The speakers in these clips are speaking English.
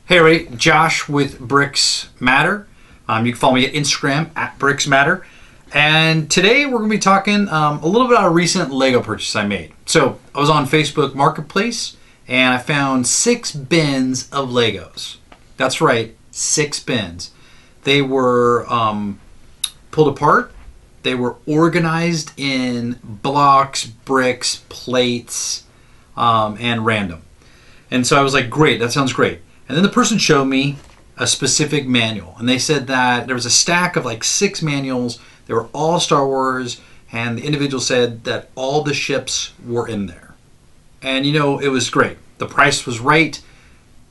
Hey everybody, Josh with Bricks Matter. You can follow me at Instagram at Bricks Matter. And today we're going to be talking a little bit about a recent Lego purchase I made. So I was on Facebook Marketplace and I found 6 bins of Legos. That's right, 6 bins. They were pulled apart. They were organized in blocks, bricks, plates, and random. And so I was like, great, that sounds great. And then the person showed me a specific manual. And they said that there was a stack of like 6 manuals. They were all Star Wars. And the individual said that all the ships were in there. And you know, it was great. The price was right.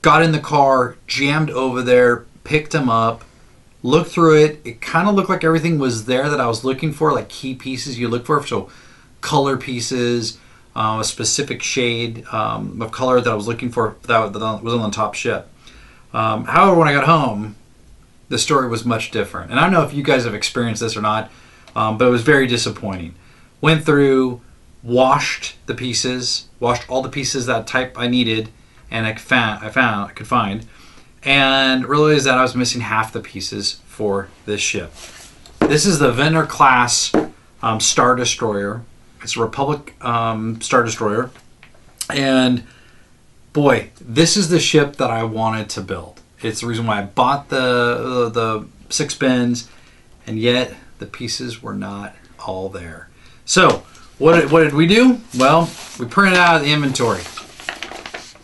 Got in the car, jammed over there, picked them up, looked through it. It kind of looked like everything was there that I was looking for, like key pieces you look for. So color pieces, a specific shade of color that I was looking for that was on the top ship. However, when I got home, the story was much different. And I don't know if you guys have experienced this or not, but it was very disappointing. Went through, washed the pieces, washed all the pieces that type I needed, and I could find, and realized that I was missing half the pieces for this ship. This is the Venator-class Star Destroyer. It's a Republic Star Destroyer. And boy, this is the ship that I wanted to build. It's the reason why I bought the 6 bins, and yet the pieces were not all there. So what did we do? Well, we printed out the inventory.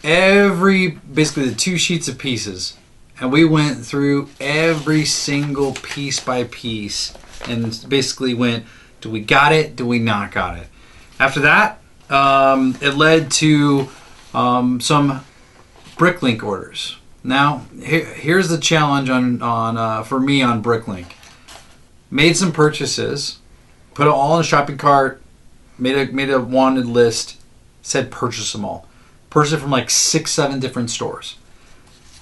Basically the 2 sheets of pieces. And we went through every single piece by piece and basically went, do we got it? Do we not got it? After that, it led to some Bricklink orders. Now, here's the challenge for me on Bricklink. Made some purchases, put it all in a shopping cart, made a wanted list, said purchase them all. Purchase it from like 6-7 different stores.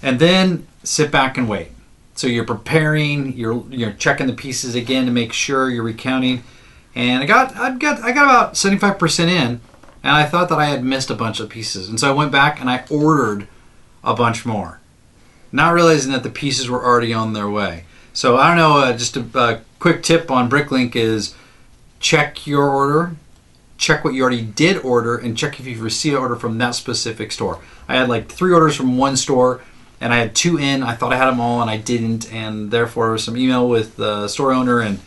And then sit back and wait. So you're preparing, you're checking the pieces again to make sure you're recounting. And I got about 75% in, and I thought that I had missed a bunch of pieces. And so I went back and I ordered a bunch more, not realizing that the pieces were already on their way. So I don't know, just a quick tip on Bricklink is check your order, check what you already did order, and check if you've received an order from that specific store. I had like 3 orders from one store, and I had 2 in. I thought I had them all, and I didn't, and therefore there was some email with the store owner, and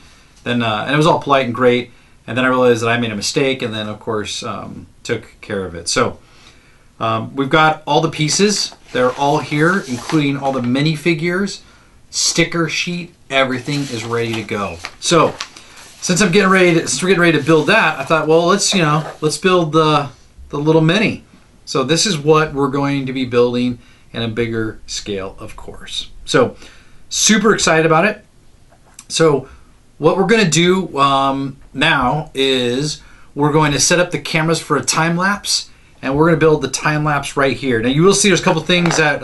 then and it was all polite and great. And then I realized that I made a mistake, and then of course took care of it. So we've got all the pieces. They're all here, including all the minifigures, sticker sheet. Everything is ready to go. So since we're getting ready to build that, I thought, well, let's build the little mini. So this is what we're going to be building in a bigger scale, of course. So super excited about it. So what we're going to do now is we're going to set up the cameras for a time lapse, and we're going to build the time lapse right here. Now you will see there's a couple things that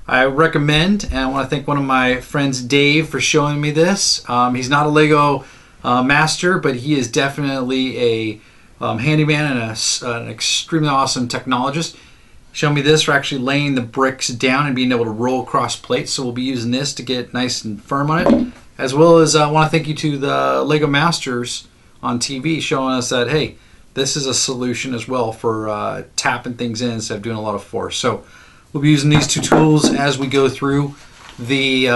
I recommend, and I want to thank one of my friends, Dave, for showing me this. He's not a Lego master, but he is definitely a handyman and an extremely awesome technologist. Showed me this for actually laying the bricks down and being able to roll across plates. So we'll be using this to get nice and firm on it. As well as I want to thank you to the Lego Masters on TV showing us that, hey, this is a solution as well for tapping things in instead of doing a lot of force. So we'll be using these 2 tools as we go through the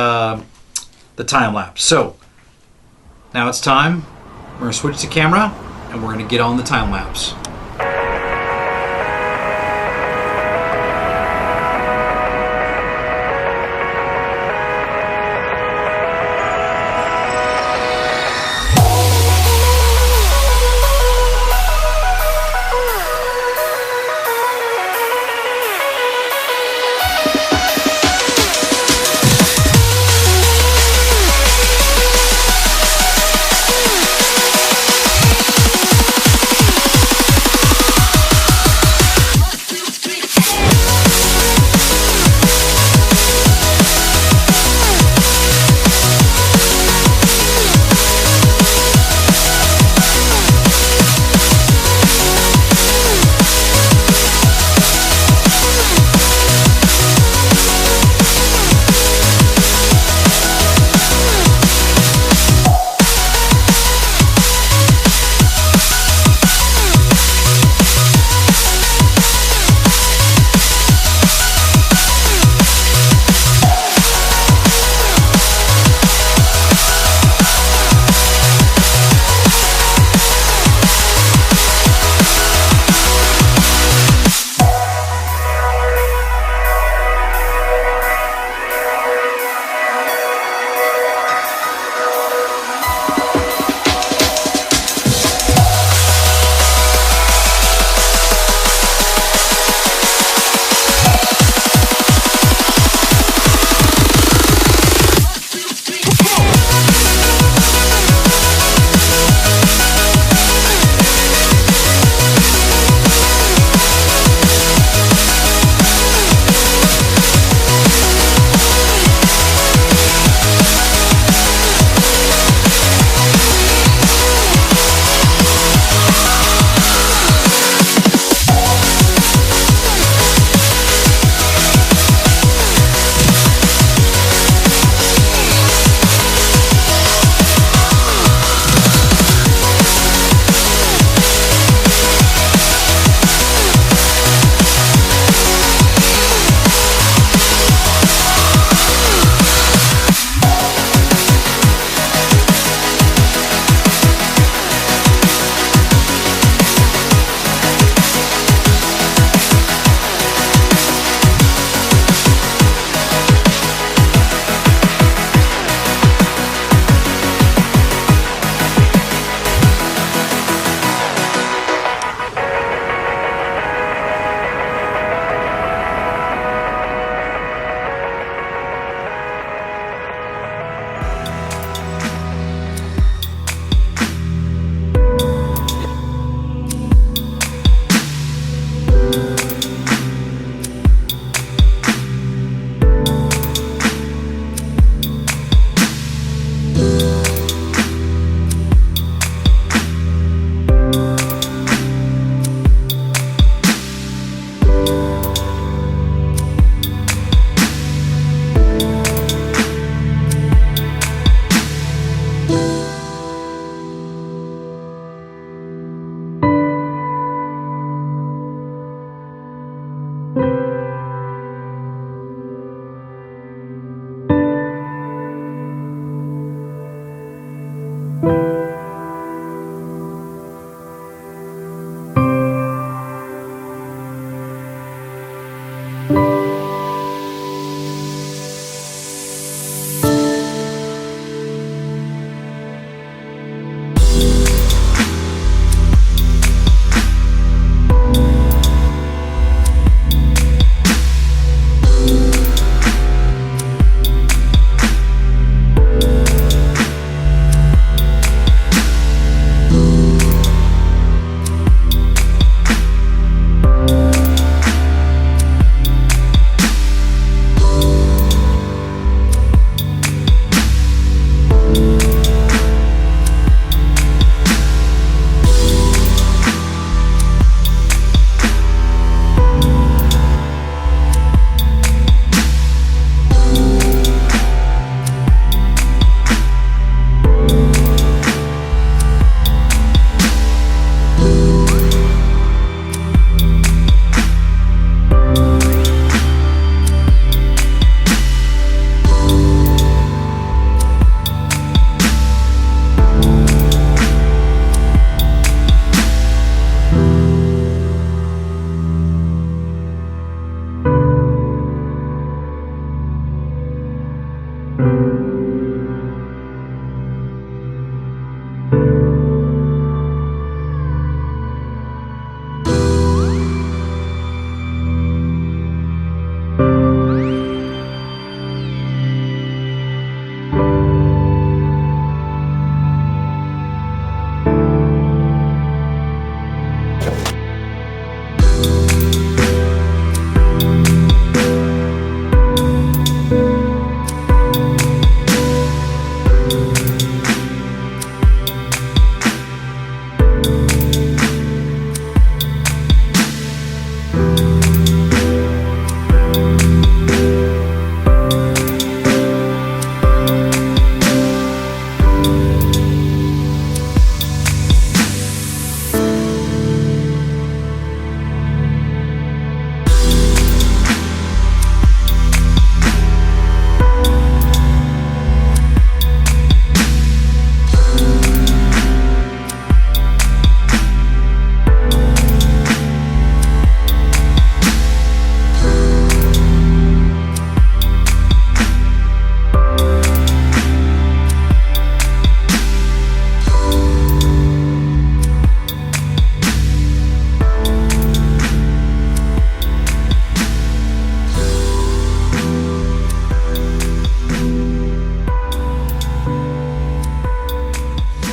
time lapse. So now it's time. We're going to switch the camera and we're going to get on the time lapse.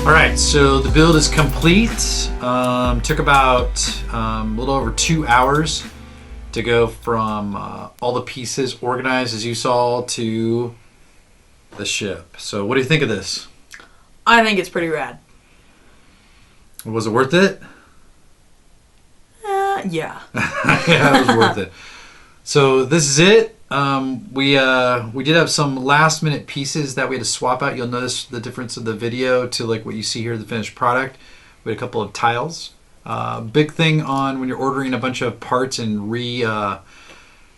All right, so the build is complete. Took about a little over 2 hours to go from all the pieces organized as you saw to the ship. So what do you think of this? I think it's pretty rad. Was it worth it? Yeah. Yeah, it was worth it. So this is it. We did have some last minute pieces that we had to swap out. You'll notice the difference of the video to like what you see here, the finished product. We had a couple of tiles. Big thing on when you're ordering a bunch of parts and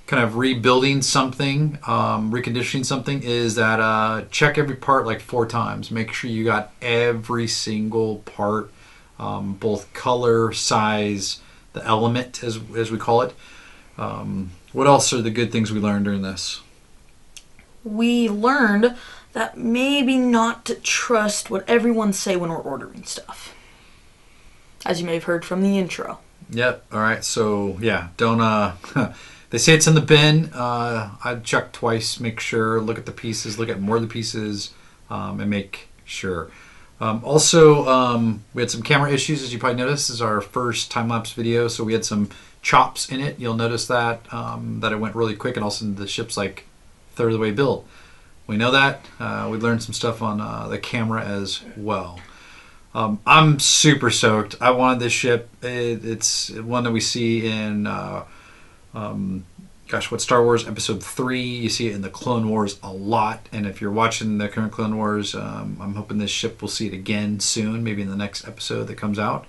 kind of rebuilding something, reconditioning something, is that check every part like 4 times. Make sure you got every single part, both color, size, the element as we call it. What else are the good things we learned during this? We learned that maybe not to trust what everyone say when we're ordering stuff. As you may have heard from the intro. Yep. All right. So yeah, don't. They say it's in the bin. I'd check twice, make sure, look at the pieces, look at more of the pieces, and make sure. Also, we had some camera issues, as you probably noticed. This is our first time-lapse video, so we had some chops in it. You'll notice that that it went really quick, and also the ship's like a third of the way built. We know that. We learned some stuff on the camera as well. I'm super stoked. I wanted this ship. It's one that we see in, what Star Wars Episode 3. You see it in the Clone Wars a lot. And if you're watching the current Clone Wars, I'm hoping this ship will see it again soon, maybe in the next episode that comes out.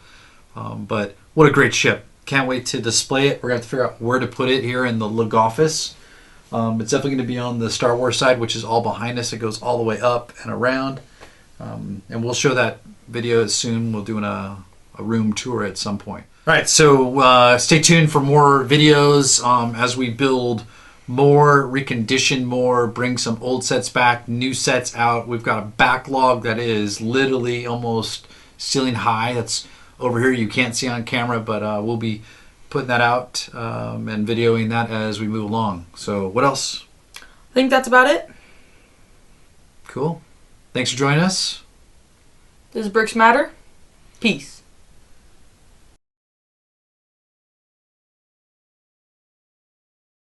But what a great ship. Can't wait to display it. We're going to have to figure out where to put it here in the lug office. It's definitely going to be on the Star Wars side, which is all behind us. It goes all the way up and around. And we'll show that video soon. We'll do a room tour at some point. All right, so stay tuned for more videos as we build more, recondition more, bring some old sets back, new sets out. We've got a backlog that is literally almost ceiling high. That's over here. You can't see on camera, but we'll be putting that out and videoing that as we move along. So what else? I think that's about it. Cool. Thanks for joining us. Does bricks matter? Peace.